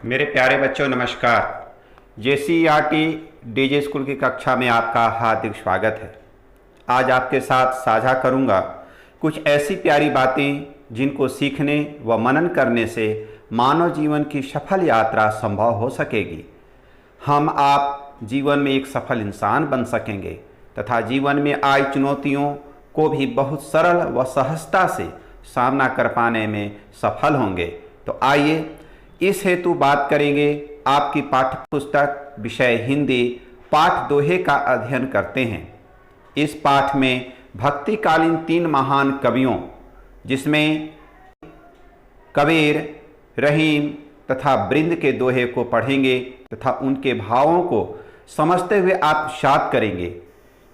मेरे प्यारे बच्चों नमस्कार। JCERT डीजे स्कूल की कक्षा में आपका हार्दिक स्वागत है। आज आपके साथ साझा करूंगा कुछ ऐसी प्यारी बातें जिनको सीखने व मनन करने से मानव जीवन की सफल यात्रा संभव हो सकेगी। हम आप जीवन में एक सफल इंसान बन सकेंगे तथा जीवन में आई चुनौतियों को भी बहुत सरल व सहजता से सामना कर पाने में सफल होंगे। तो आइए इस हेतु बात करेंगे आपकी पाठ्य पुस्तक विषय हिंदी पाठ दोहे का अध्ययन करते हैं। इस पाठ में भक्तिकालीन 3 महान कवियों जिसमें कबीर, रहीम तथा बृंद के दोहे को पढ़ेंगे तथा उनके भावों को समझते हुए आत्मसात करेंगे।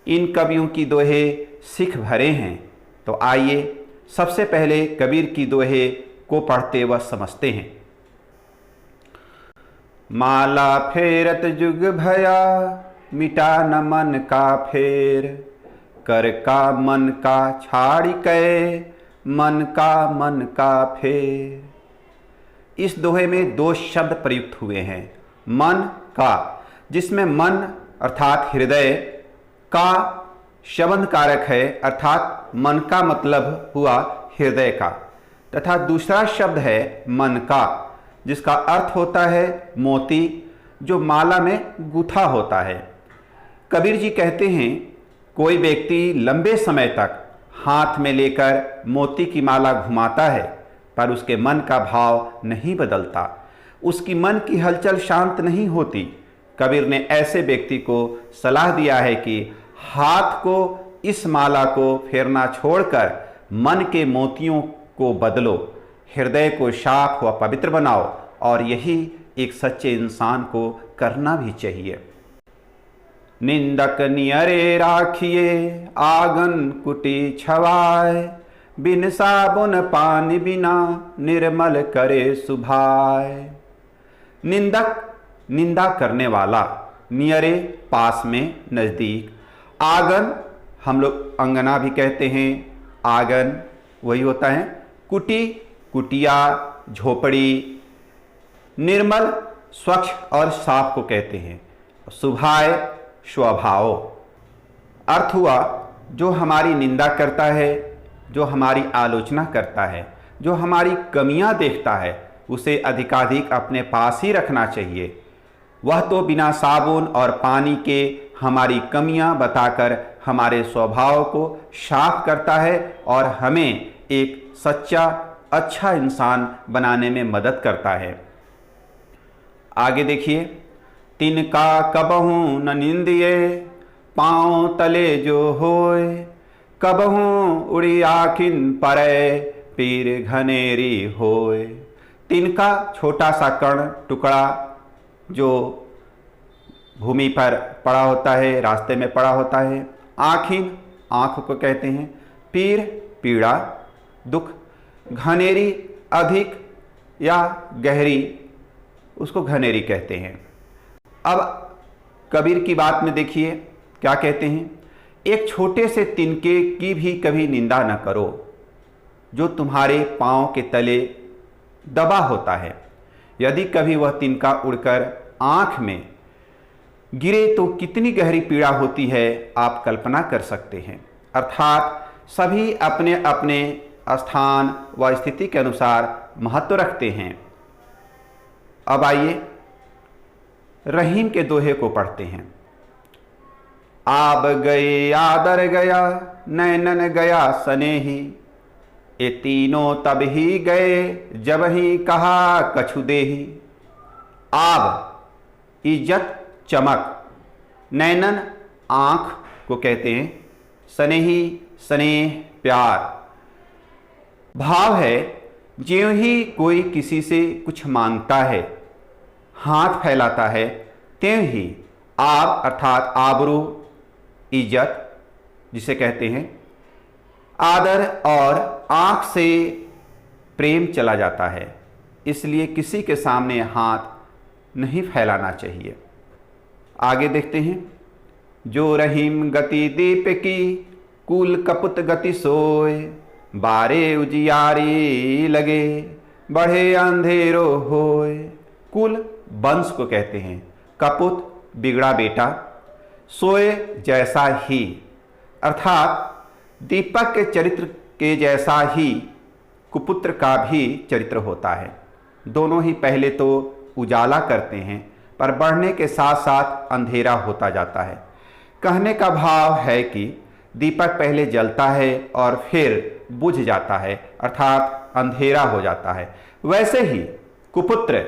इन कवियों की दोहे सिख भरे हैं। तो आइए सबसे पहले कबीर की दोहे को पढ़ते व समझते हैं। माला फेरत जुग भया, मिटा न मन का फेर, कर का मन का छाड़ी कै, मन का फेर। इस दोहे में 2 शब्द प्रयुक्त हुए हैं। मन का, जिसमें मन अर्थात हृदय का शब्द कारक है, अर्थात मन का मतलब हुआ हृदय का, तथा दूसरा शब्द है मन का, जिसका अर्थ होता है मोती, जो माला में गूथा होता है। कबीर जी कहते हैं, कोई व्यक्ति लंबे समय तक हाथ में लेकर मोती की माला घुमाता है पर उसके मन का भाव नहीं बदलता, उसकी मन की हलचल शांत नहीं होती। कबीर ने ऐसे व्यक्ति को सलाह दिया है कि हाथ को इस माला को फेरना छोड़कर मन के मोतियों को बदलो, हृदय को साफ व पवित्र बनाओ, और यही एक सच्चे इंसान को करना भी चाहिए। निंदक नियरे राखिए, आंगन कुटी छवाए, बिन साबुन पानी बिना, निर्मल करे सुभाए। निंदक निंदा करने वाला, नियरे पास में नज़दीक, आंगन हम लोग अंगना भी कहते हैं, आंगन वही होता है, कुटी कुटिया झोपड़ी, निर्मल स्वच्छ और साफ को कहते हैं, सुभाए स्वभाव। अर्थ हुआ जो हमारी निंदा करता है, जो हमारी आलोचना करता है, जो हमारी कमियां देखता है, उसे अधिकाधिक अपने पास ही रखना चाहिए। वह तो बिना साबुन और पानी के हमारी कमियां बताकर हमारे स्वभाव को साफ करता है और हमें एक सच्चा अच्छा इंसान बनाने में मदद करता है। आगे देखिए, तिनका कबहू न निंदिए, पाँव तले जो होए, कबहू उड़ी आखिन परे, पीर घनेरी होए। तिनका छोटा सा कण टुकड़ा जो भूमि पर पड़ा होता है, रास्ते में पड़ा होता है, आखिन आँख को कहते हैं, पीर पीड़ा दुख, घनेरी अधिक या गहरी, उसको घनेरी कहते हैं। अब कबीर की बात में देखिए क्या कहते हैं, एक छोटे से तिनके की भी कभी निंदा न करो, जो तुम्हारे पाँव के तले दबा होता है। यदि कभी वह तिनका उड़कर आँख में गिरे तो कितनी गहरी पीड़ा होती है, आप कल्पना कर सकते हैं। अर्थात सभी अपने अपने स्थान व स्थिति के अनुसार महत्व रखते हैं। अब आइए रहीम के दोहे को पढ़ते हैं। आब गए आदर गया, नैनन गया स्नेही, ये तीनों तब ही गए, जब ही कहा कछु देही। आब इज्जत चमक, नैनन आँख को कहते हैं, स्नेही स्नेह प्यार। भाव है ज्यों ही कोई किसी से कुछ मांगता है, हाथ फैलाता है, त्यों ही आब अर्थात आबरू इज्जत जिसे कहते हैं, आदर और आँख से प्रेम चला जाता है। इसलिए किसी के सामने हाथ नहीं फैलाना चाहिए। आगे देखते हैं, जो रहीम गति दीप की, कुल कपुत गति सोए, बारे उजियारी लगे, बढ़े अंधेरो होए। कुल वंश को कहते हैं। कपुत बिगड़ा बेटा, सोए जैसा ही, अर्थात दीपक के चरित्र के जैसा ही कुपुत्र का भी चरित्र होता है। दोनों ही पहले तो उजाला करते हैं, पर बढ़ने के साथ साथ अंधेरा होता जाता है। कहने का भाव है कि दीपक पहले जलता है और फिर बुझ जाता है, अर्थात अंधेरा हो जाता है। वैसे ही कुपुत्र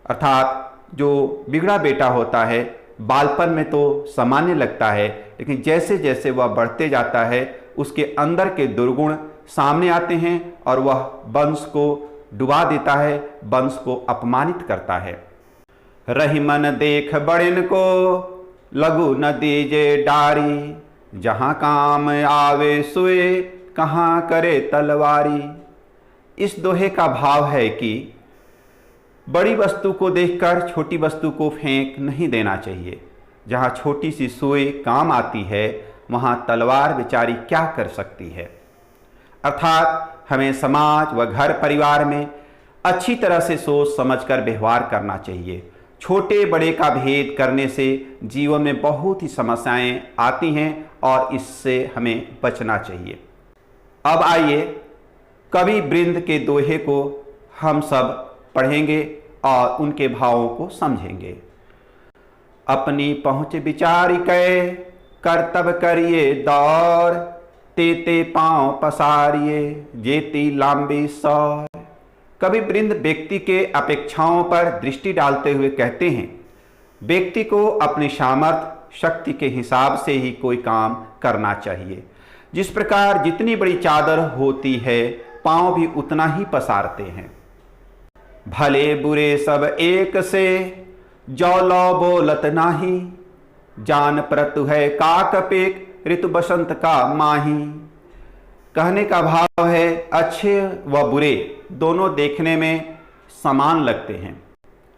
अर्थात जो बिगड़ा बेटा होता है, बालपन में तो सामान्य लगता है, लेकिन जैसे जैसे वह बढ़ते जाता है उसके अंदर के दुर्गुण सामने आते हैं और वह वंश को डुबा देता है, वंश को अपमानित करता है। रही मन देख बड़िन को, लघु न दीजे डारी, जहाँ काम आवे सोए, कहाँ करे तलवारी। इस दोहे का भाव है कि बड़ी वस्तु को देखकर छोटी वस्तु को फेंक नहीं देना चाहिए। जहाँ छोटी सी सुई काम आती है वहाँ तलवार बेचारी क्या कर सकती है। अर्थात हमें समाज व घर परिवार में अच्छी तरह से सोच समझकर व्यवहार करना चाहिए। छोटे बड़े का भेद करने से जीवन में बहुत ही समस्याएं आती हैं और इससे हमें बचना चाहिए। अब आइए कवि वृंद के दोहे को हम सब पढ़ेंगे और उनके भावों को समझेंगे। अपनी पहुँच विचार कै, कर्तव्य करिए दौर, तेते पांव पसारिए, जेती लांबी सौर। कवि वृंद व्यक्ति के अपेक्षाओं पर दृष्टि डालते हुए कहते हैं, व्यक्ति को अपनी सामर्थ्य शक्ति के हिसाब से ही कोई काम करना चाहिए। जिस प्रकार जितनी बड़ी चादर होती है पांव भी उतना ही पसारते हैं। भले बुरे सब एक से, जौ लौ बोलत नाही, जान परतु है काकपेक, ऋतु बसंत का माही। कहने का भाव है अच्छे व बुरे दोनों देखने में समान लगते हैं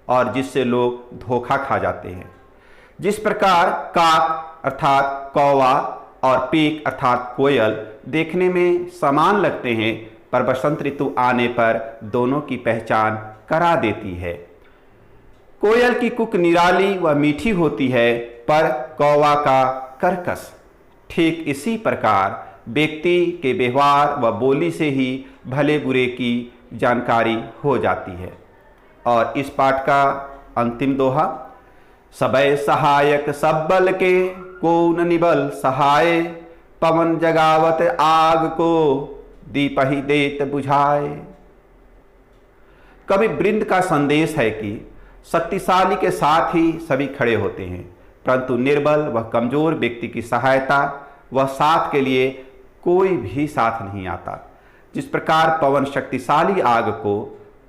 और जिससे लोग धोखा खा जाते हैं। जिस प्रकार काक अर्थात कौवा और पीक अर्थात कोयल देखने में समान लगते हैं, पर बसंत ऋतु आने पर दोनों की पहचान करा देती है। कोयल की कुक निराली व मीठी होती है, पर कौवा का कर्कश। ठीक इसी प्रकार व्यक्ति के व्यवहार व बोली से ही भले बुरे की जानकारी हो जाती है। और इस पाठ का अंतिम दोहा, सबय सहायक सब बल के, कौन निबल सहाय, पवन जगावत आग को, दीप ही देत बुझाए। कवि वृंद का संदेश है कि शक्तिशाली के साथ ही सभी खड़े होते हैं, परंतु निर्बल व कमजोर व्यक्ति की सहायता व साथ के लिए कोई भी साथ नहीं आता। जिस प्रकार पवन शक्तिशाली आग को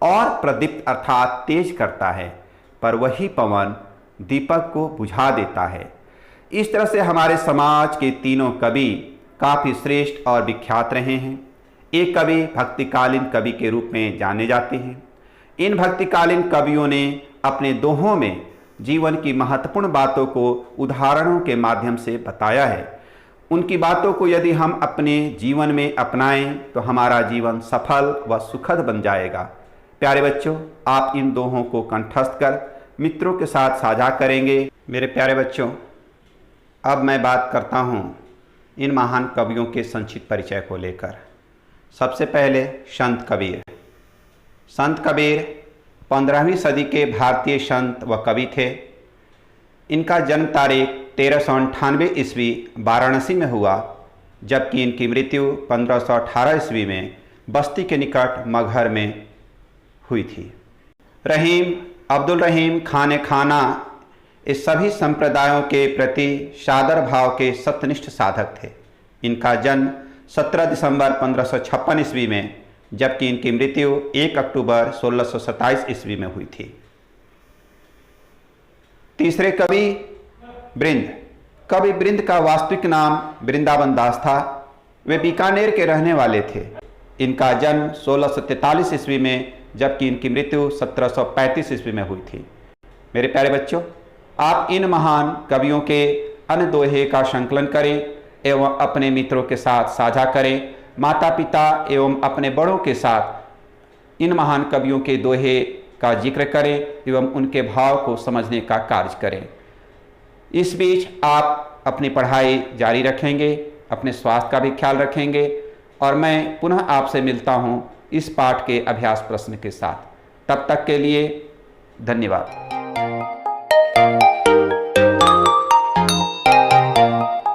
और प्रदीप्त अर्थात तेज करता है, पर वही पवन दीपक को बुझा देता है। इस तरह से हमारे समाज के तीनों कवि काफ़ी श्रेष्ठ और विख्यात रहे हैं। एक कवि भक्तिकालीन कवि के रूप में जाने जाते हैं। इन भक्तिकालीन कवियों ने अपने दोहों में जीवन की महत्वपूर्ण बातों को उदाहरणों के माध्यम से बताया है। उनकी बातों को यदि हम अपने जीवन में अपनाएं तो हमारा जीवन सफल व सुखद बन जाएगा। प्यारे बच्चों, आप इन दोहों को कंठस्थ कर मित्रों के साथ साझा करेंगे। मेरे प्यारे बच्चों, अब मैं बात करता हूँ इन महान कवियों के संक्षिप्त परिचय को लेकर। सबसे पहले संत कबीर। संत कबीर 15वीं सदी के भारतीय संत व कवि थे। इनका जन्म तारीख 1398 ईस्वी वाराणसी में हुआ, जबकि इनकी मृत्यु 1518 ईस्वी में बस्ती के निकट मगहर में हुई थी। रहीम, अब्दुल रहीम, खाने खाना इस सभी संप्रदायों के प्रति सादर भाव के सत्यनिष्ठ साधक थे। इनका जन्म 17 दिसंबर 1556 ईस्वी में, जबकि इनकी मृत्यु 1 अक्टूबर 1627 ईस्वी में हुई थी। तीसरे कवि वृंद। कवि वृंद का वास्तविक नाम वृंदावन दास था। वे बीकानेर के रहने वाले थे। इनका जन्म 1643 ईस्वी में, जबकि इनकी मृत्यु 1735 ईस्वी में हुई थी। मेरे प्यारे बच्चों, आप इन महान कवियों के अन्य दोहे का संकलन करें एवं अपने मित्रों के साथ साझा करें। माता पिता एवं अपने बड़ों के साथ इन महान कवियों के दोहे का जिक्र करें एवं उनके भाव को समझने का कार्य करें। इस बीच आप अपनी पढ़ाई जारी रखेंगे, अपने स्वास्थ्य का भी ख्याल रखेंगे और मैं पुनः आपसे मिलता हूं इस पाठ के अभ्यास प्रश्न के साथ। तब तक के लिए धन्यवाद।